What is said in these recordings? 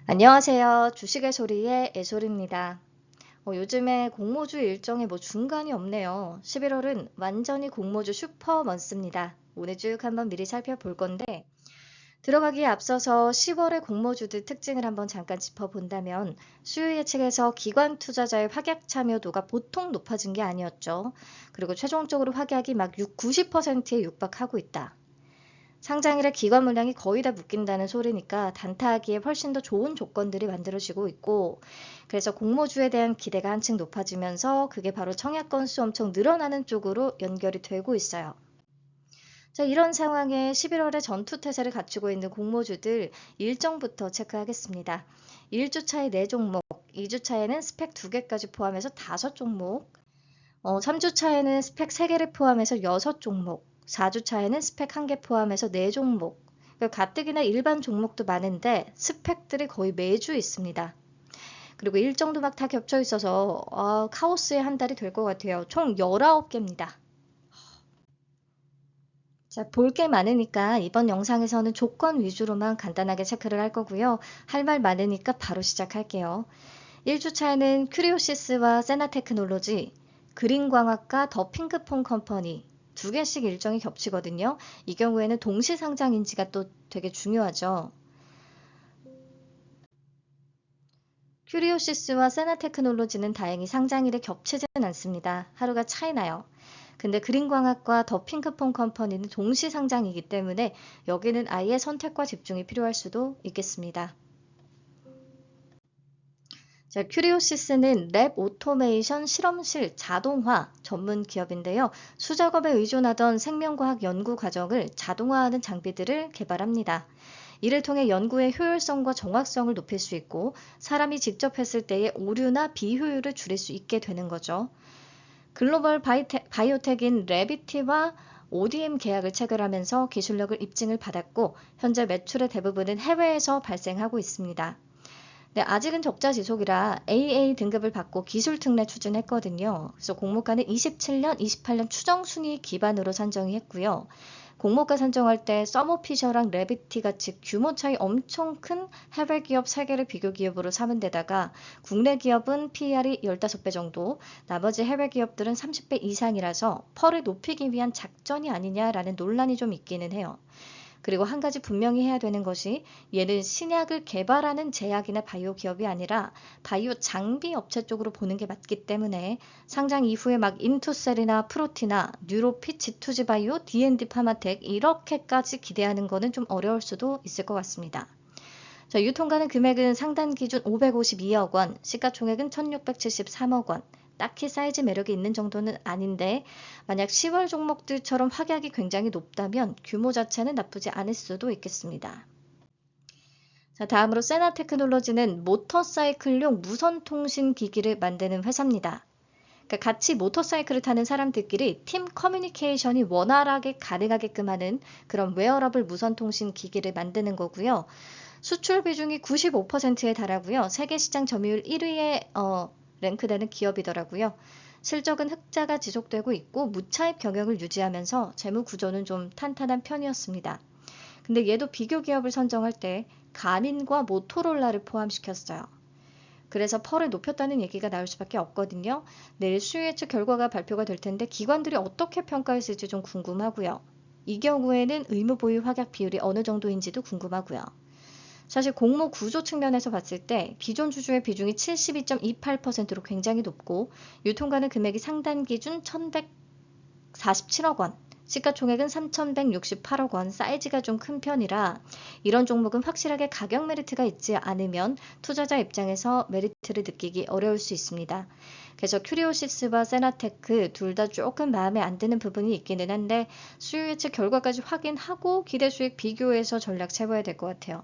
안녕하세요. 주식의 소리의 애솔입니다. 요즘에 공모주 일정에 중간이 없네요. 11월은 완전히 공모주 슈퍼먼스입니다. 오늘 쭉 한번 미리 살펴볼 건데 들어가기에 앞서서 10월의 공모주들 특징을 한번 잠깐 짚어본다면 수요 예측에서 기관 투자자의 확약 참여도가 보통 높아진 게 아니었죠. 그리고 최종적으로 확약이 막 90%에 육박하고 있다. 상장일에 기관 물량이 거의 다 묶인다는 소리니까 단타하기에 훨씬 더 좋은 조건들이 만들어지고 있고, 그래서 공모주에 대한 기대가 한층 높아지면서 그게 바로 청약 건수 엄청 늘어나는 쪽으로 연결이 되고 있어요. 자, 이런 상황에 11월에 전투태세를 갖추고 있는 공모주들 일정부터 체크하겠습니다. 1주차에 4종목, 2주차에는 스펙 2개까지 포함해서 5종목, 3주차에는 스펙 3개를 포함해서 6종목, 4주차에는 스펙 1개 포함해서 4종목, 가뜩이나 일반 종목도 많은데 스펙들이 거의 매주 있습니다. 그리고 일정도 막 다 겹쳐 있어서 카오스의 한 달이 될 것 같아요. 총 19개입니다. 자, 볼 게 많으니까 이번 영상에서는 조건 위주로만 간단하게 체크를 할 거고요. 할 말 많으니까 바로 시작할게요. 1주차에는 큐리오시스와 세나테크놀로지, 그린광학과 더 핑크퐁 컴퍼니 2개씩 일정이 겹치거든요. 이 경우에는 동시 상장인지가 또 되게 중요하죠. 큐리오시스와 세나테크놀로지는 다행히 상장일에 겹치지는 않습니다. 하루가 차이 나요. 근데 그린광학과 더 핑크퐁 컴퍼니는 동시 상장이기 때문에 여기는 아예 선택과 집중이 필요할 수도 있겠습니다. 자, 큐리오시스는 랩 오토메이션 실험실 자동화 전문 기업인데요. 수작업에 의존하던 생명과학 연구 과정을 자동화하는 장비들을 개발합니다. 이를 통해 연구의 효율성과 정확성을 높일 수 있고 사람이 직접 했을 때의 오류나 비효율을 줄일 수 있게 되는 거죠. 글로벌 바이오텍인 레비티와 ODM 계약을 체결하면서 기술력을 입증을 받았고 현재 매출의 대부분은 해외에서 발생하고 있습니다. 네, 아직은 적자 지속이라 AA 등급을 받고 기술 특례 추진했거든요. 그래서 공모가는 27년, 28년 추정 순위 기반으로 산정이 했고요. 공모가 산정할 때 서머피셔랑 레비티 같이 규모 차이 엄청 큰 해외 기업 3개를 비교 기업으로 삼은 데다가 국내 기업은 PER이 15배 정도, 나머지 해외 기업들은 30배 이상이라서 펄을 높이기 위한 작전이 아니냐라는 논란이 좀 있기는 해요. 그리고 한 가지 분명히 해야 되는 것이 얘는 신약을 개발하는 제약이나 바이오 기업이 아니라 바이오 장비 업체 쪽으로 보는 게 맞기 때문에 상장 이후에 막 인투셀이나 프로티나 뉴로핏, 지투지 바이오, D&D 파마텍 이렇게까지 기대하는 거는 좀 어려울 수도 있을 것 같습니다. 자, 유통가는 금액은 상단 기준 552억 원, 시가총액은 1673억 원. 딱히 사이즈 매력이 있는 정도는 아닌데 만약 10월 종목들처럼 확약이 굉장히 높다면 규모 자체는 나쁘지 않을 수도 있겠습니다. 자, 다음으로 세나테크놀로지는 모터사이클용 무선통신 기기를 만드는 회사입니다. 그러니까 같이 모터사이클을 타는 사람들끼리 팀 커뮤니케이션이 원활하게 가능하게끔 하는 그런 웨어러블 무선통신 기기를 만드는 거고요. 수출 비중이 95%에 달하고요. 세계 시장 점유율 1위에 랭크되는 기업이더라고요. 실적은 흑자가 지속되고 있고 무차입 경영을 유지하면서 재무 구조는 좀 탄탄한 편이었습니다. 근데 얘도 비교 기업을 선정할 때 가민과 모토로라를 포함시켰어요. 그래서 펄을 높였다는 얘기가 나올 수밖에 없거든요. 내일 수요 예측 결과가 발표가 될 텐데 기관들이 어떻게 평가했을지 좀 궁금하고요. 이 경우에는 의무 보유 확약 비율이 어느 정도인지도 궁금하고요. 사실 공모 구조 측면에서 봤을 때 기존 주주의 비중이 72.28%로 굉장히 높고 유통가는 금액이 상단 기준 1,147억 원, 시가총액은 3,168억 원, 사이즈가 좀 큰 편이라 이런 종목은 확실하게 가격 메리트가 있지 않으면 투자자 입장에서 메리트를 느끼기 어려울 수 있습니다. 그래서 큐리오시스와 세나테크 둘 다 조금 마음에 안 드는 부분이 있기는 한데 수요 예측 결과까지 확인하고 기대 수익 비교해서 전략 세워야 될 것 같아요.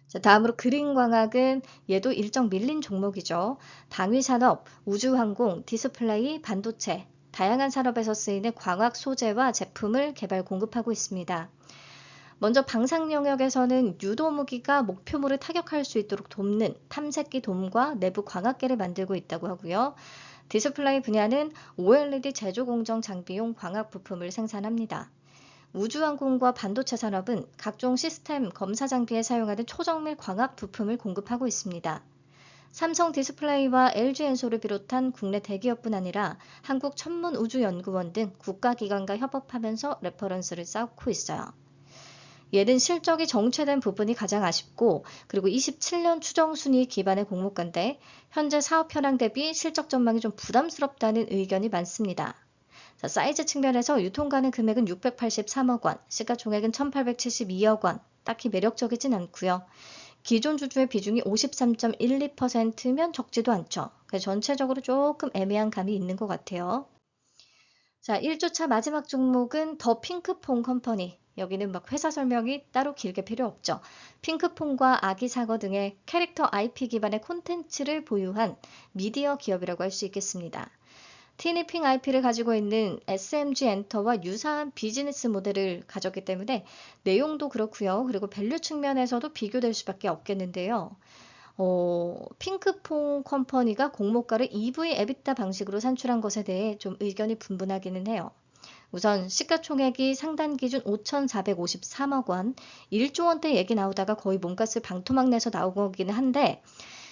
자, 다음으로 그린광학은 얘도 일정 밀린 종목이죠. 방위산업, 우주항공, 디스플레이, 반도체, 다양한 산업에서 쓰이는 광학 소재와 제품을 개발 공급하고 있습니다. 먼저 방산 영역에서는 유도무기가 목표물을 타격할 수 있도록 돕는 탐색기 돔과 내부 광학계를 만들고 있다고 하고요. 디스플레이 분야는 OLED 제조 공정 장비용 광학 부품을 생산합니다. 우주항공과 반도체 산업은 각종 시스템 검사 장비에 사용하는 초정밀 광학 부품을 공급하고 있습니다. 삼성 디스플레이와 LG엔솔을 비롯한 국내 대기업뿐 아니라 한국천문우주연구원 등 국가기관과 협업하면서 레퍼런스를 쌓고 있어요. 얘는 실적이 정체된 부분이 가장 아쉽고, 그리고 27년 추정 순위 기반의 공모가인데 현재 사업 현황 대비 실적 전망이 좀 부담스럽다는 의견이 많습니다. 자, 사이즈 측면에서 유통 가능 금액은 683억 원, 시가총액은 1,872억 원, 딱히 매력적이진 않고요. 기존 주주의 비중이 53.12%면 적지도 않죠. 전체적으로 조금 애매한 감이 있는 것 같아요. 자, 1주차 마지막 종목은 더 핑크퐁 컴퍼니. 여기는 막 회사 설명이 따로 길게 필요 없죠. 핑크퐁과 아기사거 등의 캐릭터 IP 기반의 콘텐츠를 보유한 미디어 기업이라고 할 수 있겠습니다. 티니핑 IP를 가지고 있는 SMG 엔터와 유사한 비즈니스 모델을 가졌기 때문에 내용도 그렇고요. 그리고 밸류 측면에서도 비교될 수밖에 없겠는데요. 핑크퐁 컴퍼니가 공모가를 EV 에비타 방식으로 산출한 것에 대해 좀 의견이 분분하기는 해요. 우선 시가총액이 상단 기준 5,453억 원, 1조 원대 얘기 나오다가 거의 몸값을 방토막 내서 나온 거기는 한데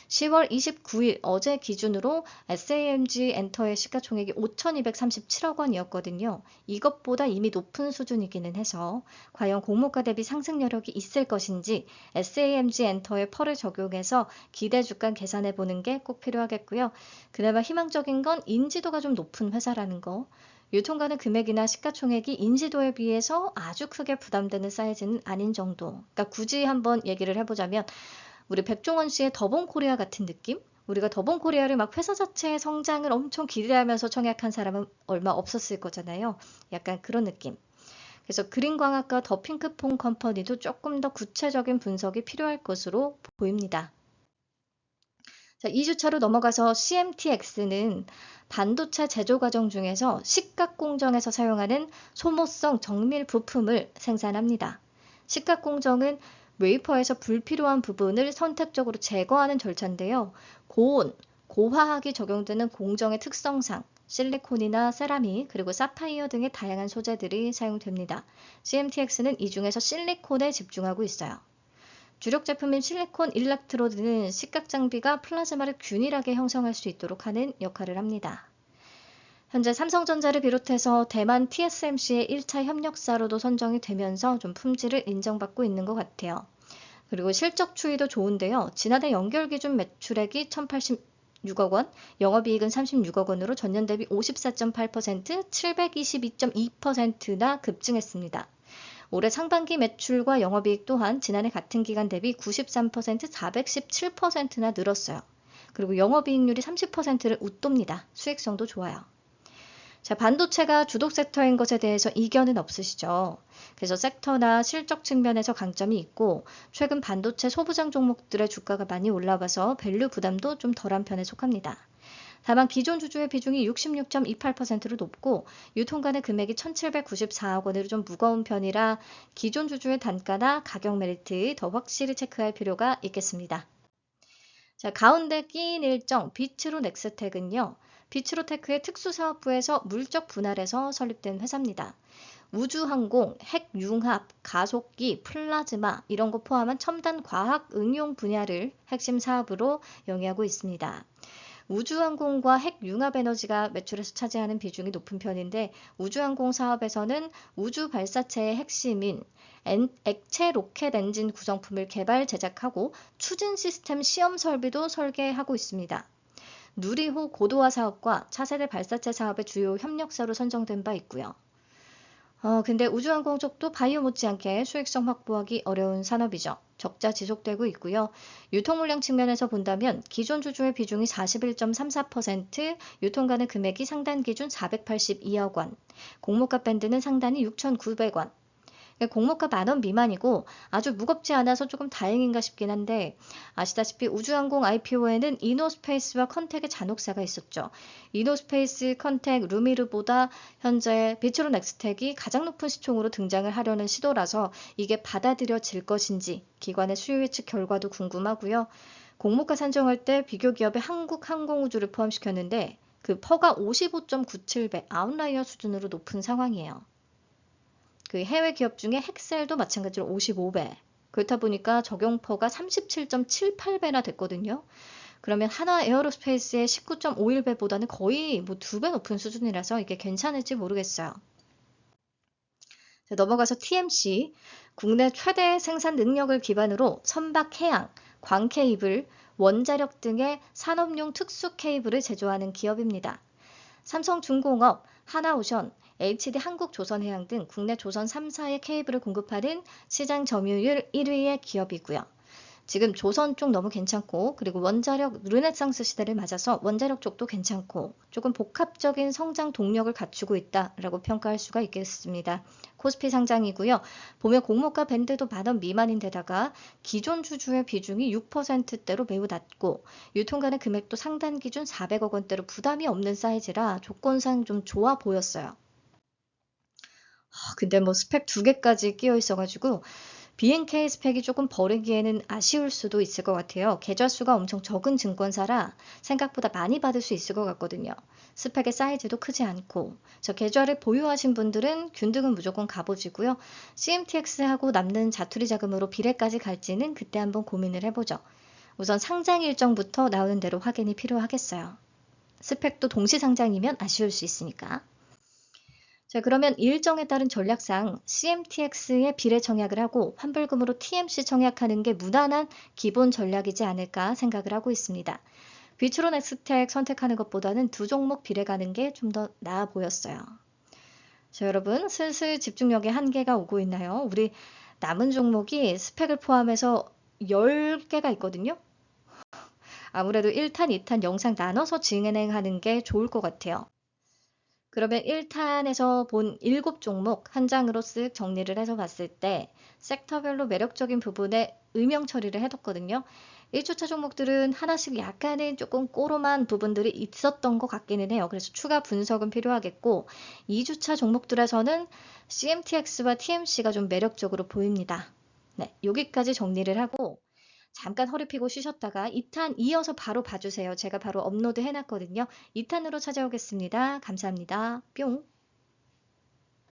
10월 29일 어제 기준으로 SAMG 엔터의 시가총액이 5,237억 원이었거든요. 이것보다 이미 높은 수준이기는 해서 과연 공모가 대비 상승 여력이 있을 것인지 SAMG 엔터의 펄을 적용해서 기대 주가 계산해 보는 게 꼭 필요하겠고요. 그나마 희망적인 건 인지도가 좀 높은 회사라는 거. 유통가능 금액이나 시가총액이 인지도에 비해서 아주 크게 부담되는 사이즈는 아닌 정도. 그러니까 굳이 한번 얘기를 해보자면 우리 백종원 씨의 더본코리아 같은 느낌? 우리가 더본코리아를 막 회사 자체의 성장을 엄청 기대하면서 청약한 사람은 얼마 없었을 거잖아요. 약간 그런 느낌. 그래서 그린광학과 더 핑크퐁 컴퍼니도 조금 더 구체적인 분석이 필요할 것으로 보입니다. 자, 2주차로 넘어가서 CMTX는 반도체 제조 과정 중에서 식각 공정에서 사용하는 소모성 정밀 부품을 생산합니다. 식각 공정은 웨이퍼에서 불필요한 부분을 선택적으로 제거하는 절차인데요. 고온, 고화학이 적용되는 공정의 특성상 실리콘이나 세라믹, 그리고 사파이어 등의 다양한 소재들이 사용됩니다. CMTX는 이 중에서 실리콘에 집중하고 있어요. 주력 제품인 실리콘 일렉트로드는 식각 장비가 플라즈마를 균일하게 형성할 수 있도록 하는 역할을 합니다. 현재 삼성전자를 비롯해서 대만 TSMC의 1차 협력사로도 선정이 되면서 좀 품질을 인정받고 있는 것 같아요. 그리고 실적 추이도 좋은데요. 지난해 연결 기준 매출액이 1,086억 원, 영업이익은 36억 원으로 전년 대비 54.8%, 722.2%나 급증했습니다. 올해 상반기 매출과 영업이익 또한 지난해 같은 기간 대비 93%, 417%나 늘었어요. 그리고 영업이익률이 30%를 웃돕니다. 수익성도 좋아요. 자, 반도체가 주독 섹터인 것에 대해서 이견은 없으시죠? 그래서 섹터나 실적 측면에서 강점이 있고 최근 반도체 소부장 종목들의 주가가 많이 올라와서 밸류 부담도 좀 덜한 편에 속합니다. 다만 기존 주주의 비중이 66.28%로 높고 유통가능 금액이 1,794억 원으로 좀 무거운 편이라 기존 주주의 단가나 가격 메리트 더 확실히 체크할 필요가 있겠습니다. 자, 가운데 끼인 일정 비츠로 넥스텍은요. 비츠로테크의 특수사업부에서 물적 분할해서 설립된 회사입니다. 우주항공, 핵융합, 가속기, 플라즈마 이런 거 포함한 첨단 과학 응용 분야를 핵심 사업으로 영위하고 있습니다. 우주항공과 핵융합에너지가 매출에서 차지하는 비중이 높은 편인데 우주항공 사업에서는 우주 발사체의 핵심인 액체 로켓 엔진 구성품을 개발, 제작하고 추진 시스템 시험 설비도 설계하고 있습니다. 누리호 고도화 사업과 차세대 발사체 사업의 주요 협력사로 선정된 바 있고요. 근데 우주항공 쪽도 바이오 못지않게 수익성 확보하기 어려운 산업이죠. 적자 지속되고 있고요. 유통 물량 측면에서 본다면 기존 주주의 비중이 41.34%, 유통가능 금액이 상단 기준 482억 원, 공모가 밴드는 상단이 6,900원, 공모가 10,000원 미만이고 아주 무겁지 않아서 조금 다행인가 싶긴 한데 아시다시피 우주항공 IPO에는 이노스페이스와 컨텍의 잔혹사가 있었죠. 이노스페이스, 컨텍, 루미르보다 현재 비츠로 넥스텍이 가장 높은 시총으로 등장을 하려는 시도라서 이게 받아들여질 것인지 기관의 수요 예측 결과도 궁금하고요. 공모가 산정할 때 비교 기업의 한국항공우주를 포함시켰는데 그 퍼가 55.97배 아웃라이어 수준으로 높은 상황이에요. 그 해외 기업 중에 헥셀도 마찬가지로 55배. 그렇다 보니까 적용퍼가 37.78배나 됐거든요. 그러면 하나 에어로스페이스의 19.51배보다는 거의 뭐 2배 높은 수준이라서 이게 괜찮을지 모르겠어요. 자, 넘어가서 TMC, 국내 최대 생산 능력을 기반으로 선박 해양, 광 케이블, 원자력 등의 산업용 특수 케이블을 제조하는 기업입니다. 삼성중공업, 하나오션, HD 한국조선해양 등 국내 조선 3사의 케이블을 공급하는 시장 점유율 1위의 기업이고요. 지금 조선 쪽 너무 괜찮고, 그리고 원자력 르네상스 시대를 맞아서 원자력 쪽도 괜찮고 조금 복합적인 성장 동력을 갖추고 있다라고 평가할 수가 있겠습니다. 코스피 상장이고요. 보면 공모가 밴드도 10,000원 미만인데다가 기존 주주의 비중이 6%대로 매우 낮고 유통가능 금액도 상단 기준 400억 원대로 부담이 없는 사이즈라 조건상 좀 좋아 보였어요. 근데 뭐 스펙 2개까지 끼어 있어가지고 BNK 스펙이 조금 버리기에는 아쉬울 수도 있을 것 같아요. 계좌 수가 엄청 적은 증권사라 생각보다 많이 받을 수 있을 것 같거든요. 스펙의 사이즈도 크지 않고. 저 계좌를 보유하신 분들은 균등은 무조건 가보시고요. CMTX하고 남는 자투리 자금으로 비례까지 갈지는 그때 한번 고민을 해보죠. 우선 상장 일정부터 나오는 대로 확인이 필요하겠어요. 스펙도 동시 상장이면 아쉬울 수 있으니까. 자, 그러면 일정에 따른 전략상 CMTX에 비례 청약을 하고 환불금으로 TMC 청약하는 게 무난한 기본 전략이지 않을까 생각을 하고 있습니다. 비추론 엑스텍 선택하는 것보다는 두 종목 비례 가는 게 좀 더 나아 보였어요. 자, 여러분 슬슬 집중력의 한계가 오고 있나요? 우리 남은 종목이 스펙을 포함해서 10개가 있거든요. 아무래도 1탄, 2탄 영상 나눠서 진행하는 게 좋을 것 같아요. 그러면 1탄에서 본 7종목 한 장으로 쓱 정리를 해서 봤을 때 섹터별로 매력적인 부분에 의명 처리를 해뒀거든요. 1주차 종목들은 하나씩 약간은 조금 꼬롬한 부분들이 있었던 것 같기는 해요. 그래서 추가 분석은 필요하겠고 2주차 종목들에서는 CMTX와 TMC가 좀 매력적으로 보입니다. 네, 여기까지 정리를 하고 잠깐 허리 펴고 쉬셨다가 2탄 이어서 바로 봐주세요. 제가 바로 업로드 해놨거든요. 2탄으로 찾아오겠습니다. 감사합니다. 뿅!